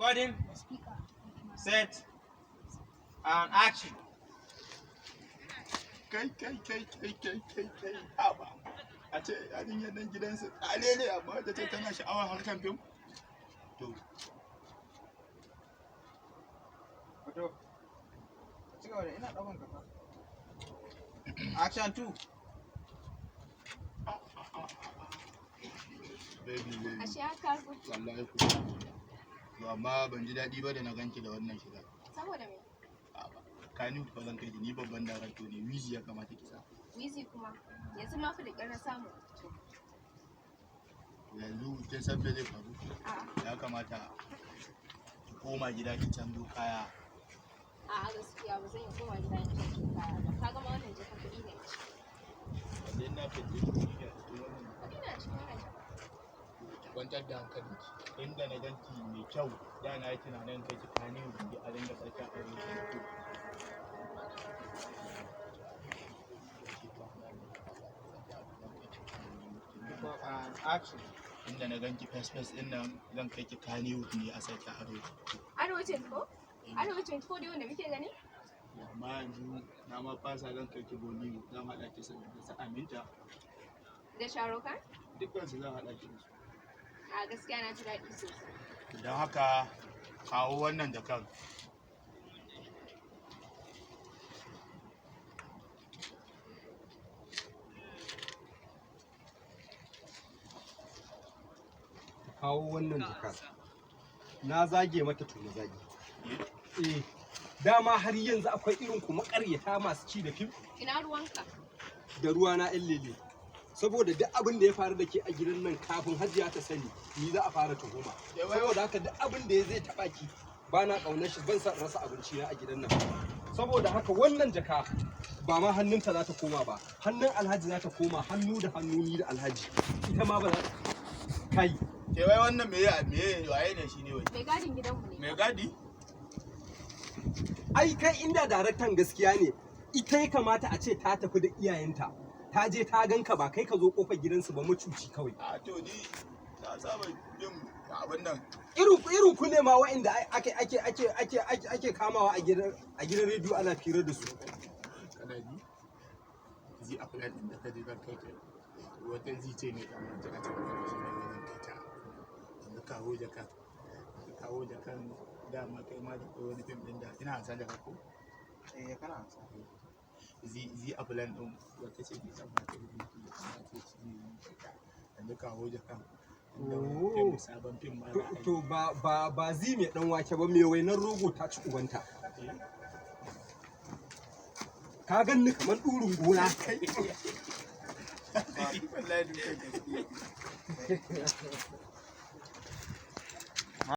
Recording, set, and action. Kai, haba. A ce yarinyar nan gidansu tsalele amma da ce tana sha'awar harkar fim. To, Wato, cigaba da ina ɗaukan kafa. Action 2. baby. Ashe haka ku. Wallahi ku. To amma ban ji daɗi ba da na ganki da wannan shiga. Saboda me? Kani ba zan kai ni babban darakto ne, wizi ya kamata ki sa. Wizi kuma. Yanzu ma fa da ƙyar na samu. Yanzu kin san me zai faru? Ya kamata ki koma gida ki canzo kaya. A'a gaskiya ba zan iya koma gida in canzo kaya ba. Ka gama wannan jaka kuɗi ne. Idan na fice ki ne a cikin wannan. Kuɗi na cikin wannan jaka. Kwantar da hankali inda na ganki mai kyau da na yi tunanin kai ki kane biki a dinga tsarkin aure Action. inda na ganki fes din nan zan kai ki kane ne a sarki aro Arewa 24? Arewa 24 dai wanda muke gani? amma yanzu na ma fasa zan kai ki boni zan haɗa ki da aminta Da Sharokan? dukkan su zan haɗa ki da su A gaskiya na ji daɗi sosai. don haka kawo wannan da kan kawo wannan jaka na zage mata to na zage dama har yanzu akwai irin ku makaryata masu ci da fim Ina ruwanka? da ruwa na yan lele saboda duk abin da ya faru da ke a gidan nan kafin hajiya ta sani ni za a fara tuhuma saboda haka duk abin da zai taba ki ba na kaunar shi ban san rasa abinci na a gidan nan saboda haka wannan jaka ba ma hannunta za ta koma ba hannun alhaji za ta koma hannu da hannu ni da alhaji ita ma ba za ta kai ke wai wannan me waye ne shi ne wai Mai gadin gidanmu ne. mai gadi ai kai inda daraktan gaskiya ne ita ya kamata a ce ta tafi da iyayenta ta je ta ganka ba kai ka zo kofar gidansu ba macuci kawai a to ni na saba yin abin nan irin ku ne ma wa'inda ake kamawa a gidan rediyo ana fira da su kana ji a plan din da ka je zan kai ta wata zice ne dan wata a cikin shi ne zan kai ta yanzu kawo jakan dama kai ma da wani fim din da ina hansa da ko Kana hansa. zi a plan din wata ce ke tabbata da ce shi ne yanzu kawo jakan sabon fim ma to ba zi mai dan wake ba mai wainar rogo ta ci ubanta ka ganni kamar ɗurin gona wallahi duka gaskiya